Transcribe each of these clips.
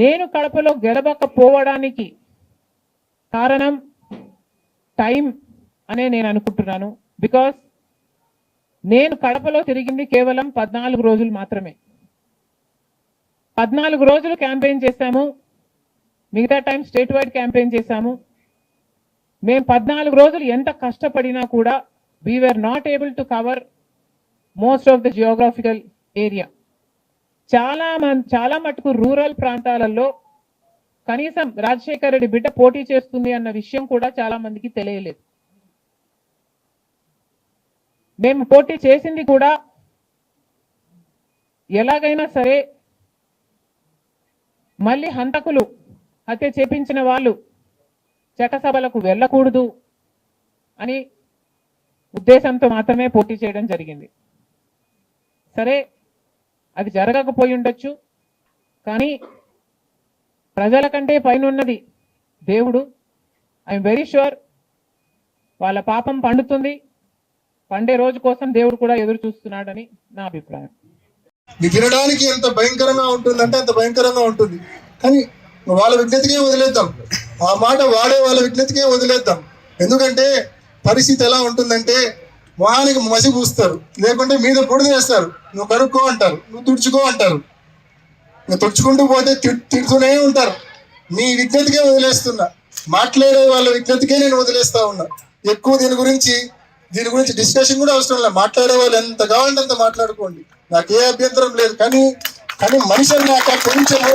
నేను కడపలో గెలవకపోవడానికి కారణం టైం అనే నేను అనుకుంటున్నాను. బికాస్ నేను కడపలో తిరిగింది కేవలం 14 రోజులు మాత్రమే. 14 రోజులు క్యాంపెయిన్ చేశాము. మిగతా టైం స్టేట్ వైడ్ క్యాంపెయిన్ చేశాము. మేము 14 రోజులు ఎంత కష్టపడినా కూడా we were not able to cover most of the geographical area. చాలా మటుకు రూరల్ ప్రాంతాలలో కనీసం రాజశేఖర్ రెడ్డి బిడ్డ పోటీ చేస్తుంది అన్న విషయం కూడా చాలా మందికి తెలియలేదు. మేము పోటీ చేసింది కూడా ఎలాగైనా సరే మళ్ళీ హంతకులు హత్య చేపించిన వాళ్ళు చట్టసభలకు వెళ్ళకూడదు అని ఉద్దేశంతో మాత్రమే పోటీ చేయడం జరిగింది. సరే, అది జరగకపోయి ఉండొచ్చు, కానీ ప్రజల కంటే పైన ఉన్నది దేవుడు. ఐఎమ్ వెరీ ష్యూర్ వాళ్ళ పాపం పండుతుంది. పండే రోజు కోసం దేవుడు కూడా ఎదురు చూస్తున్నాడని నా అభిప్రాయం. వినడానికి ఎంత భయంకరంగా ఉంటుందంటే అంత భయంకరంగా ఉంటుంది. కానీ వాళ్ళ విజ్ఞతకే వదిలేద్దాం, ఆ మాట వాడే వాళ్ళ విజ్ఞతకే వదిలేద్దాం. ఎందుకంటే పరిస్థితి ఎలా ఉంటుందంటే మొహానికి మసి పూస్తారు, లేకుంటే మీద పొడి వేస్తారు. నువ్వు కడుక్కో అంటారు, నువ్వు తుడుచుకో అంటారు. నువ్వు తుడుచుకుంటూ పోతే తిడుతూనే ఉంటారు. నీ విజ్ఞతకే వదిలేస్తున్నా, మాట్లాడే వాళ్ళ విజ్ఞతకే నేను వదిలేస్తా ఉన్నా. ఎక్కువ దీని గురించి డిస్కషన్ కూడా అవసరం లేదు. మాట్లాడే వాళ్ళు ఎంత కావాలంటే అంత మాట్లాడుకోండి, నాకు ఏ అభ్యంతరం లేదు. కానీ మనిషి అన్నాక కొంచెము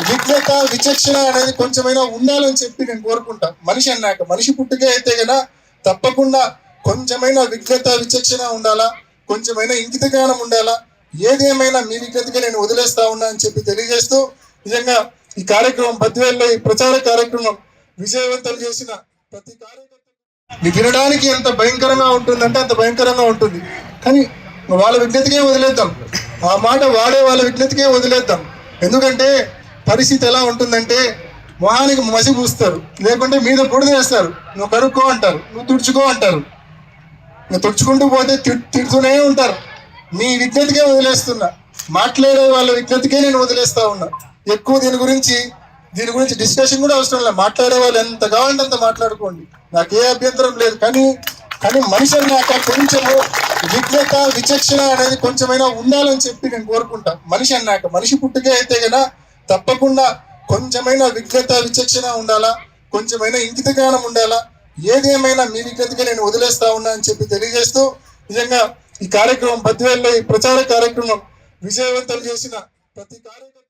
విజ్ఞత విచక్షణ అనేది కొంచెమైనా ఉండాలని చెప్పి నేను కోరుకుంటా. మనిషి అన్నాక మనిషి పుట్టుకే అయితే కన్నా తప్పకుండా కొంచెమైనా విజ్ఞత విచక్షణ ఉండాలా, కొంచెమైనా ఇంకిత జ్ఞానం ఉండాలా. ఏదేమైనా మీ విజ్ఞతగా నేను వదిలేస్తా ఉన్నా అని చెప్పి తెలియజేస్తూ, నిజంగా ఈ కార్యక్రమం బద్వేల్లో ఈ ప్రచార కార్యక్రమం విజయవంతం చేసిన ప్రతి కార్యకర్త వినడానికి ఎంత భయంకరంగా ఉంటుందంటే అంత భయంకరంగా ఉంటుంది. కానీ వాళ్ళ విజ్ఞతకే వదిలేద్దాం, ఆ మాట వాడే వాళ్ళ విజ్ఞతకే వదిలేద్దాం. ఎందుకంటే పరిస్థితి ఎలా ఉంటుందంటే మొహానికి మసి పూస్తారు, లేకుంటే మీద పొడి వేస్తారు. నువ్వు కడుక్కో అంటారు, నువ్వు తుడుచుకో అంటారు. నువ్వు తుడుచుకుంటూ పోతే తిడుతూనే ఉంటారు. నీ విజ్ఞతకే వదిలేస్తున్నా, మాట్లాడే వాళ్ళ విజ్ఞతకే నేను వదిలేస్తా ఉన్నా. ఎక్కువ దీని గురించి డిస్కషన్ కూడా అవసరం లేదు. మాట్లాడే వాళ్ళు ఎంత కావాలంటే అంత మాట్లాడుకోండి, నాకు ఏ అభ్యంతరం లేదు. కానీ మనిషి అన్నాక కొంచెము విజ్ఞత విచక్షణ అనేది కొంచెమైనా ఉండాలని చెప్పి నేను కోరుకుంటా. మనిషి అన్నాక మనిషి పుట్టుకే అయితే కన్నా తప్పకుండా కొంచెమైనా విజ్ఞత విచక్షణ ఉండాలా, కొంచెమైనా ఇంకిత జ్ఞానం ఉండాలా. ఏదేమైనా మీ విజ్ఞతగా నేను వదిలేస్తా ఉన్నా అని చెప్పి తెలియజేస్తూ, నిజంగా ఈ కార్యక్రమం బద్వేల్లో ఈ ప్రచార కార్యక్రమం విజయవంతం చేసిన ప్రతి కార్యకర్త